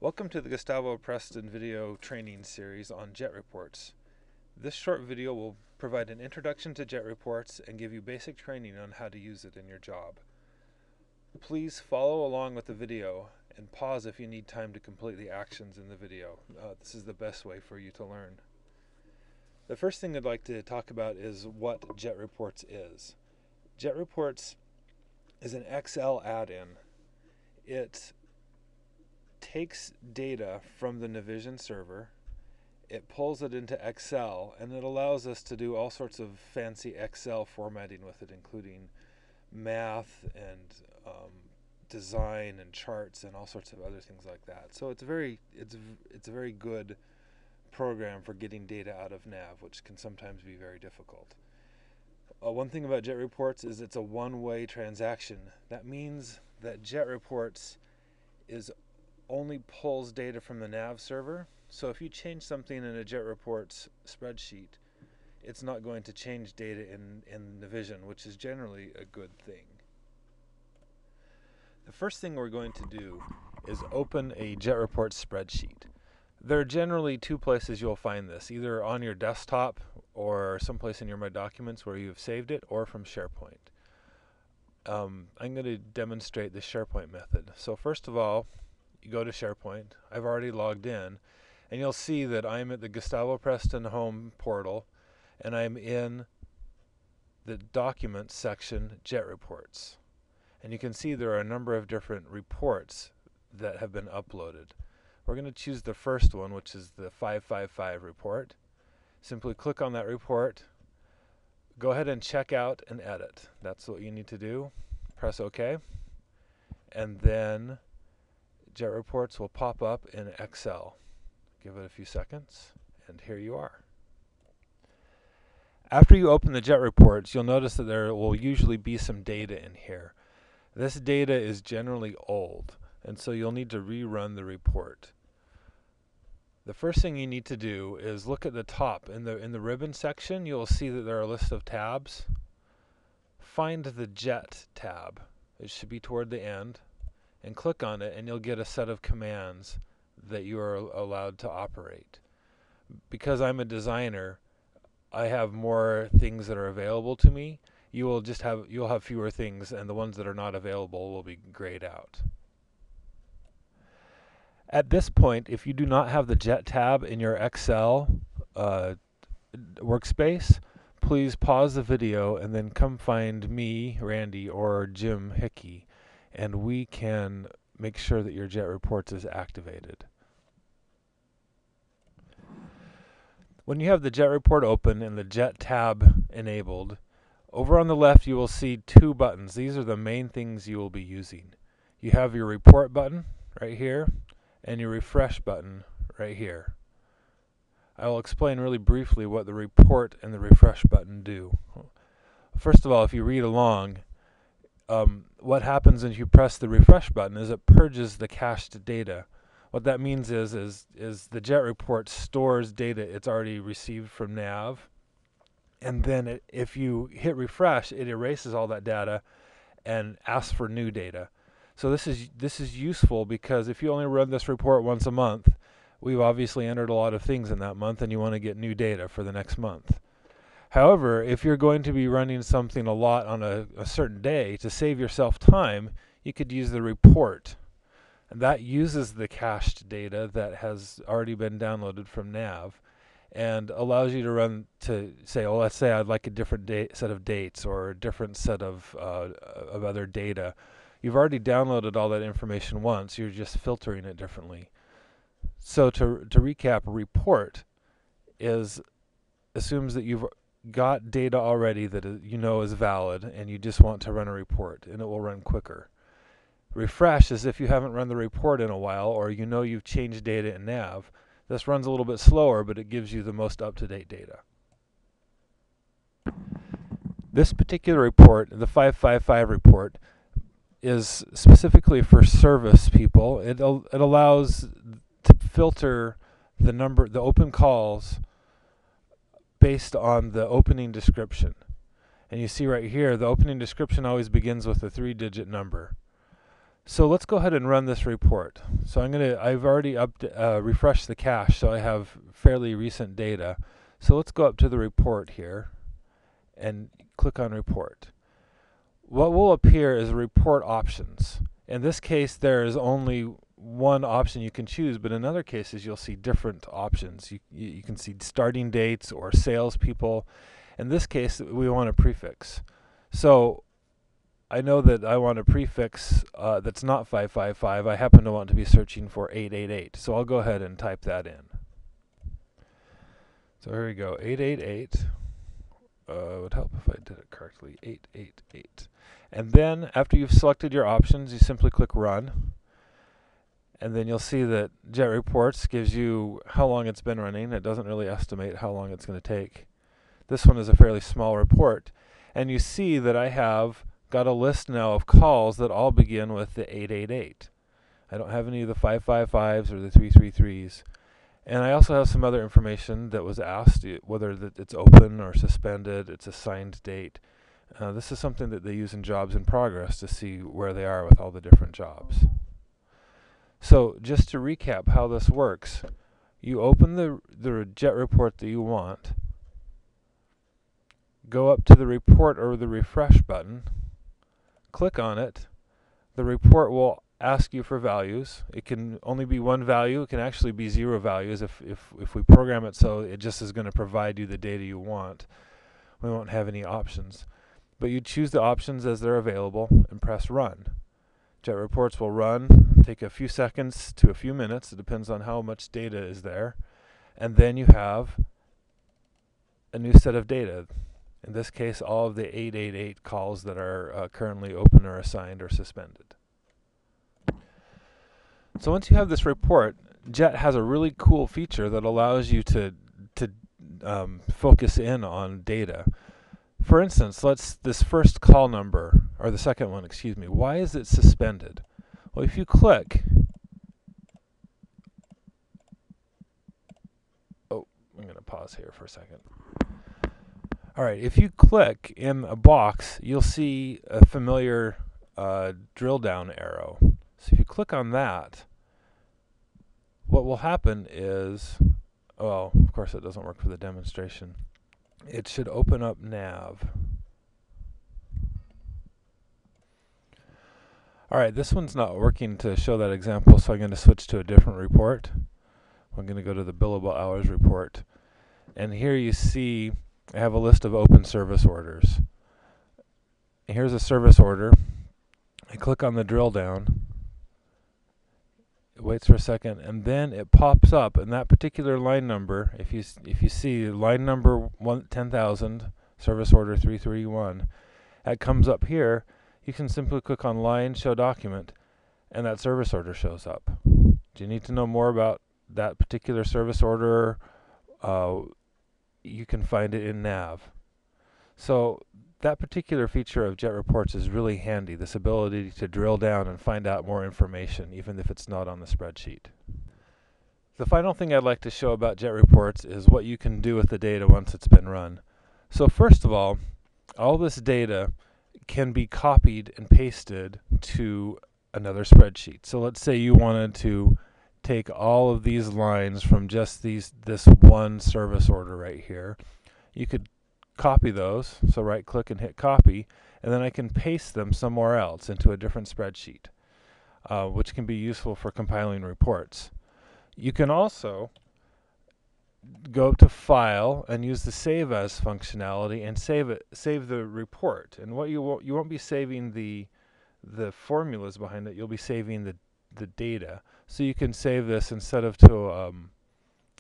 Welcome to the Gustavo Preston video training series on jet reports. This short video will provide an introduction to jet reports and give you basic training on how to use it in your job. Please follow along with the video and pause if you need time to complete the actions in the video. This is the best way for you to learn. The first thing I'd like to talk about is what jet reports is. Jet reports is an Excel add-in. It takes data from the Navision server, it pulls it into Excel, and it allows us to do all sorts of fancy Excel formatting with it, including math and design and charts and all sorts of other things like that. So it's a very good program for getting data out of Nav, which can sometimes be very difficult. One thing about jet reports is it's a one-way transaction. That means that jet reports only pulls data from the Nav server. So if you change something in a jet reports spreadsheet, it's not going to change data in Navision, which is generally a good thing. The first thing we're going to do is open a jet reports spreadsheet. There are generally two places you'll find this, either on your desktop or someplace in your My Documents where you've saved it, or from SharePoint. I'm going to demonstrate the SharePoint method. So first of all, you go to SharePoint. I've already logged in, and you'll see that I'm at the Gustavo Preston home portal, and I'm in the Documents section, Jet Reports. And you can see there are a number of different reports that have been uploaded. We're going to choose the first one, which is the 555 report. Simply click on that report. Go ahead and check out and edit. That's what you need to do. Press OK. And then jet reports will pop up in Excel. Give it a few seconds, and here you are. After you open the jet reports, you'll notice that there will usually be some data in here. This data is generally old, and so you'll need to rerun the report. The first thing you need to do is look at the top. In the ribbon section, you'll see that there are a list of tabs. Find the Jet tab. It should be toward the end. And click on it, and you'll get a set of commands that you are allowed to operate. Because I'm a designer, I have more things that are available to me. You'll have fewer things, and the ones that are not available will be grayed out. At this point, if you do not have the Jet tab in your Excel workspace, please pause the video and then come find me, Randy, or Jim Hickey, and we can make sure that your jet reports is activated. When you have the jet report open and the jet tab enabled, over on the left you will see two buttons. These are the main things you will be using. You have your report button right here and your refresh button right here. I will explain really briefly what the report and the refresh button do. First of all, if you read along, what happens if you press the refresh button is it purges the cached data. What that means is the jet report stores data it's already received from Nav, and then if you hit refresh, it erases all that data and asks for new data. So this is useful because if you only run this report once a month, we've obviously entered a lot of things in that month, and you want to get new data for the next month. However, if you're going to be running something a lot on a certain day, to save yourself time, you could use the report. And that uses the cached data that has already been downloaded from Nav and allows you to run to say, well, let's say I'd like a different set of dates or a different set of other data. You've already downloaded all that information once, you're just filtering it differently. So to recap, a report assumes that you've got data already that you know is valid, and you just want to run a report, and it will run quicker. Refresh is if you haven't run the report in a while, or you know you've changed data in Nav. This runs a little bit slower, but it gives you the most up-to-date data. This particular report, the 555 report, is specifically for service people. It allows to filter the open calls based on the opening description. And you see right here, the opening description always begins with a 3-digit number. So let's go ahead and run this report. So I've already refreshed the cache, so I have fairly recent data. So let's go up to the report here and click on report. What will appear is report options. In this case, there is only one option you can choose, but in other cases, you'll see different options. You can see starting dates or salespeople. In this case, we want a prefix. So I know that I want a prefix that's not 555. I happen to want to be searching for 888. So I'll go ahead and type that in. So here we go, 888. It would help if I did it correctly, 888. And then after you've selected your options, you simply click Run. And then you'll see that Jet Reports gives you how long it's been running. It doesn't really estimate how long it's going to take. This one is a fairly small report. And you see that I have got a list now of calls that all begin with the 888. I don't have any of the 555s or the 333s. And I also have some other information that was asked, whether it's open or suspended, its assigned date. This is something that they use in jobs in progress to see where they are with all the different jobs. So just to recap how this works, you open the Jet report that you want, go up to the report or the refresh button, click on it. The report will ask you for values. It can only be one value. It can actually be 0 values if we program it so it just is going to provide you the data you want. We won't have any options. But you choose the options as they're available and press Run. Jet reports will run, take a few seconds to a few minutes. It depends on how much data is there. And then you have a new set of data. In this case, all of the 888 calls that are currently open or assigned or suspended. So once you have this report, Jet has a really cool feature that allows you to focus in on data. For instance, this first call number, or the second one, excuse me, why is it suspended? Well, if you click, I'm going to pause here for a second. All right, if you click in a box, you'll see a familiar drill down arrow. So if you click on that, what will happen is, well, of course it doesn't work for the demonstration. It should open up Nav. Alright, this one's not working to show that example, so I'm going to switch to a different report. I'm going to go to the billable hours report. And here you see I have a list of open service orders. Here's a service order. I click on the drill down. It waits for a second, and then it pops up, and that particular line number, if you see line number 10,000, service order 331, that comes up here. You can simply click on line, show document, and that service order shows up. Do you need to know more about that particular service order? You can find it in Nav. So that particular feature of Jet Reports is really handy, this ability to drill down and find out more information, even if it's not on the spreadsheet. The final thing I'd like to show about Jet Reports is what you can do with the data once it's been run. So first of all this data can be copied and pasted to another spreadsheet. So let's say you wanted to take all of these lines from just this one service order right here. You could copy those, so right click and hit copy, and then I can paste them somewhere else into a different spreadsheet, which can be useful for compiling reports. You can also go to File and use the Save As functionality and save the report. And what you won't be saving the formulas behind it. You'll be saving the data. So you can save this instead of to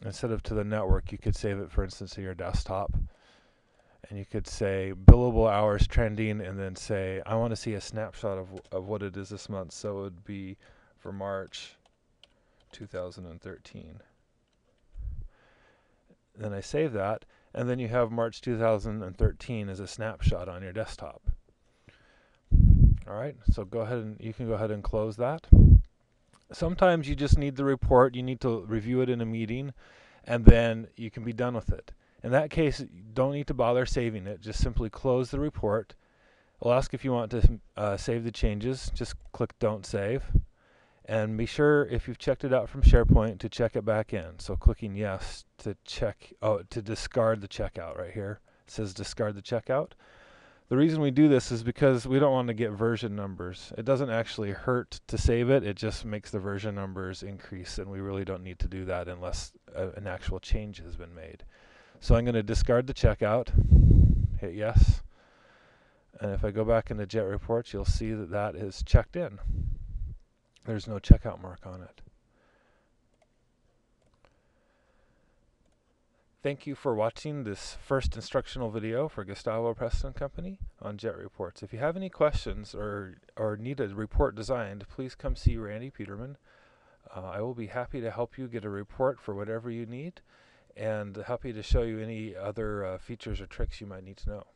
the network. You could save it, for instance, to your desktop. And you could say billable hours trending, and then say I want to see a snapshot of what it is this month. So it would be for March 2013. Then I save that, and then you have March 2013 as a snapshot on your desktop. All right, so you can go ahead and close that. Sometimes you just need the report. You need to review it in a meeting, and then you can be done with it. In that case, you don't need to bother saving it. Just simply close the report. It'll ask if you want to save the changes. Just click Don't Save. And be sure, if you've checked it out from SharePoint, to check it back in. So clicking Yes to to discard the checkout right here. It says discard the checkout. The reason we do this is because we don't want to get version numbers. It doesn't actually hurt to save it. It just makes the version numbers increase, and we really don't need to do that unless an actual change has been made. So I'm going to discard the checkout, hit Yes. And if I go back into Jet Reports, you'll see that that is checked in. There's no checkout mark on it. Thank you for watching this first instructional video for Gustavo Preston Company on Jet Reports. If you have any questions or need a report designed, please come see Randy Peterman. I will be happy to help you get a report for whatever you need, and happy to show you any other features or tricks you might need to know.